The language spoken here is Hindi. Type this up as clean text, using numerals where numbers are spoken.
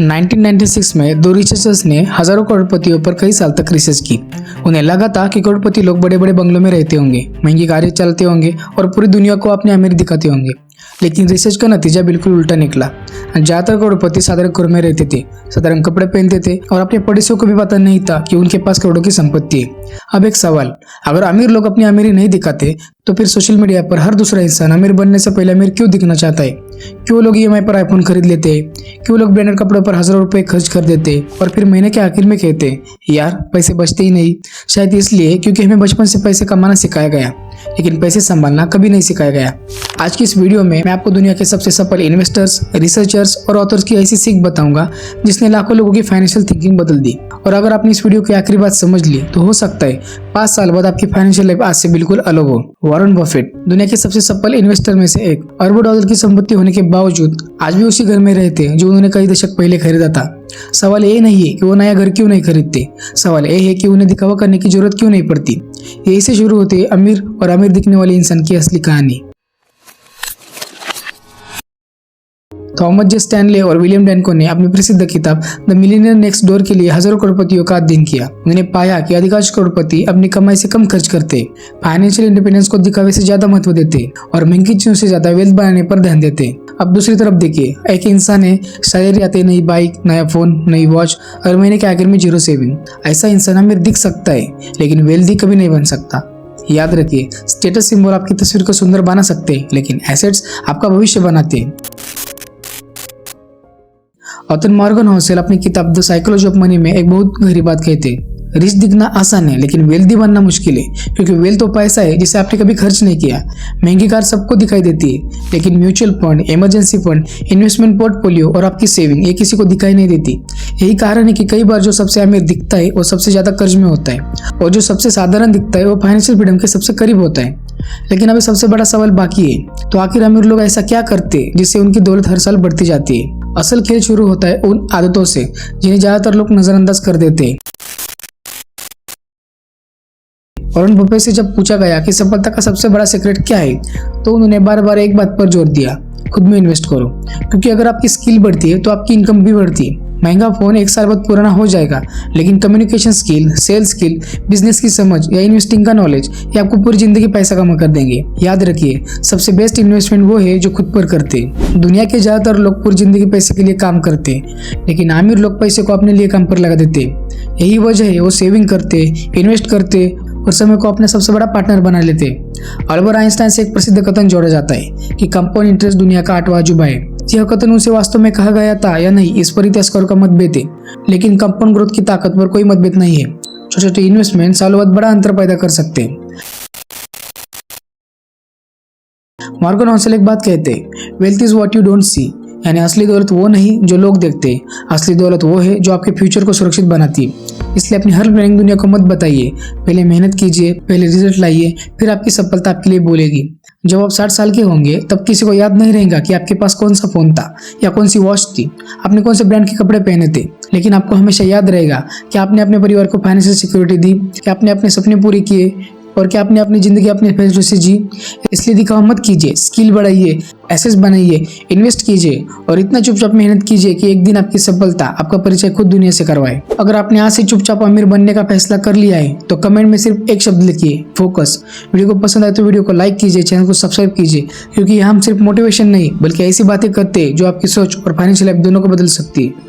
1996 में दो रिसर्चर्स ने हजारों करोड़पतियों पर कई साल तक रिसर्च की। उन्हें लगा था कि करोड़पति लोग बड़े बड़े बंगलों में रहते होंगे, महंगी कारें चलते होंगे और पूरी दुनिया को अपनी अमीर दिखाते होंगे। लेकिन रिसर्च का नतीजा बिल्कुल उल्टा निकला। ज्यादातर करोड़पति साधारण घरों में रहते थे, साधारण कपड़े पहनते थे और अपने पड़ोसियों को भी पता नहीं था कि उनके पास करोड़ों की संपत्ति है। अब एक सवाल, अगर अमीर लोग अपनी अमीरी नहीं दिखाते तो फिर सोशल मीडिया पर हर दूसरा इंसान अमीर बनने से पहले अमीर क्यों दिखना चाहता है? क्यों लोग ईएमआई पर आईफोन खरीद लेते हैं? क्यों लोग ब्रांडेड कपड़ों पर हजारों रुपए खर्च कर देते और फिर महीने के आखिर में कहते हैं यार पैसे बचते ही नहीं? शायद इसलिए क्योंकि हमें बचपन से पैसे कमाना सिखाया गया, लेकिन पैसे संभालना कभी नहीं सिखाया गया। आज की इस वीडियो में मैं आपको दुनिया के सबसे सफल इन्वेस्टर्स, रिसर्चर्स और ऑथर्स की ऐसी सीख बताऊंगा जिसने लाखों लोगों की फाइनेंशियल थिंकिंग बदल दी। और अगर आपने इस वीडियो की आखिरी बात समझ ली तो हो सकता है 5 साल बाद आपकी फाइनेंशियल लाइफ आज से बिल्कुल अलग हो। वॉरेन बफेट दुनिया के सबसे सफल इन्वेस्टर में से एक, अरबों डॉलर की संपत्ति होने के बावजूद आज भी उसी घर में रहते हैं जो उन्होंने कई दशक पहले खरीदा था। सवाल ये नहीं है कि वो नया घर क्यों नहीं खरीदते, सवाल ये है कि उन्हें दिखावा करने की जरूरत क्यों नहीं पड़ती। यही से शुरू होती है अमीर और अमीर दिखने वाले इंसान की असली कहानी। थॉमस जे स्टैनले और विलियम डैनको ने अपनी प्रसिद्ध किताब द मिलियनेयर नेक्स्ट डोर के लिए हजारों करोड़पतियों का अध्ययन किया। उन्होंने पाया कि अधिकांश करोड़पति अपनी कमाई से कम खर्च करते, फाइनेंशियल इंडिपेंडेंस को दिखावे से ज्यादा महत्व देते और महंगी चीजों से ज्यादा वेल्थ बनाने पर ध्यान देते। अब दूसरी तरफ देखिए, एक इंसान है, सैलरी आते नई बाइक, नया फोन, नई वॉच और महीने के आखिर में जीरो सेविंग। ऐसा इंसान अमीर दिख सकता है लेकिन वेल्दी कभी नहीं बन सकता। याद रखिए, स्टेटस सिंबल आपकी तस्वीर को सुंदर बना सकते हैं लेकिन एसेट्स आपका भविष्य बनाते हैं। ऑथर मॉर्गन होसल अपनी किताब द साइकोलॉजी ऑफ मनी में एक बहुत गहरी बात कहते हैं, रिच दिखना आसान है लेकिन वेल्दी बनना मुश्किल है, क्योंकि वेल्थ तो पैसा है जिसे आपने कभी खर्च नहीं किया। महंगी कार सबको दिखाई देती है लेकिन mutual fund, emergency fund, investment portfolio और आपकी सेविंग ये किसी को दिखाई नहीं देती। यही कारण है कि कई बार जो सबसे अमीर दिखता है वो सबसे ज्यादा कर्ज में होता है और जो सबसे साधारण दिखता है वो फाइनेंशियल फ्रीडम के सबसे करीब होता है। लेकिन अभी सबसे बड़ा सवाल बाकी है, तो आखिर अमीर लोग ऐसा क्या करते जिससे उनकी दौलत हर साल बढ़ती जाती है? असल खेल शुरू होता है उन आदतों से जिन्हें ज्यादातर लोग नजरअंदाज कर देते हैं। वॉरेन बफेट से जब पूछा गया कि सफलता का सबसे बड़ा सीक्रेट क्या है, तो उन्होंने बार बार एक बात पर जोर दिया, खुद में इन्वेस्ट करो, क्योंकि अगर आपकी स्किल बढ़ती है तो आपकी इनकम भी बढ़ती है। महंगा फोन एक साल बाद पुराना हो जाएगा लेकिन communication skill, sales skill, business की समझ या इन्वेस्टिंग का नॉलेज ये आपको पूरी जिंदगी पैसा कमा कर देंगे। याद रखिए, सबसे बेस्ट इन्वेस्टमेंट वो है जो खुद पर करते। दुनिया के ज्यादातर लोग पूरी जिंदगी पैसे के लिए काम करते लेकिन अमीर लोग पैसे को अपने लिए काम पर लगा देते। यही वजह है वो सेविंग करते, इन्वेस्ट करते और समय को अपना सबसे बड़ा पार्टनर बना लेते। अल्बर्ट आइंस्टाइन से एक प्रसिद्ध कथन जोड़ा जाता है कि कंपाउंड इंटरेस्ट दुनिया का 8वां अजूबा है। यह कथन उसे वास्तव में कहा गया था या नहीं इस पर इतिहासकारों का मतभेद है, लेकिन कंपाउंड ग्रोथ की ताकत पर कोई मतभेद नहीं है। छोटे छोटे इन्वेस्टमेंट सालों बाद बड़ा अंतर पैदा कर सकते हैं। मॉर्गन होसल एक बात कहते हैं, wealth is what you don't see, यानी असली दौलत वो नहीं जो लोग देखते, असली दौलत वो है जो आपके फ्यूचर को सुरक्षित बनाती है। इसलिए अपनी हर प्लानिंग दुनिया को मत बताइए, पहले मेहनत कीजिए, पहले रिजल्ट लाइए, फिर आपकी सफलता आपके लिए बोलेगी। जब आप 60 साल के होंगे तब किसी को याद नहीं रहेगा कि आपके पास कौन सा फोन था या कौन सी वॉच थी, आपने कौन से ब्रांड के कपड़े पहने थे, लेकिन आपको हमेशा याद रहेगा कि आपने अपने परिवार को फाइनेंशियल सिक्योरिटी दी, कि आपने अपने सपने पूरे किए और कि आपने अपनी जिंदगी अपने फैसलों से जी। इसलिए दिखावा मत कीजिए, स्किल बढ़ाइए, एसेट्स बनाइए, इन्वेस्ट कीजिए और इतना चुपचाप मेहनत कीजिए कि एक दिन आपकी सफलता आपका परिचय खुद दुनिया से करवाए। अगर आपने आज से चुपचाप अमीर बनने का फैसला कर लिया है तो कमेंट में सिर्फ एक शब्द लिखिए, फोकस। वीडियो को पसंद आए तो वीडियो को लाइक कीजिए, चैनल को सब्सक्राइब कीजिए, क्योंकि हम सिर्फ मोटिवेशन नहीं बल्कि ऐसी बातें करते हैं जो आपकी सोच और फाइनेंशियल लाइफ दोनों को बदल सकती है।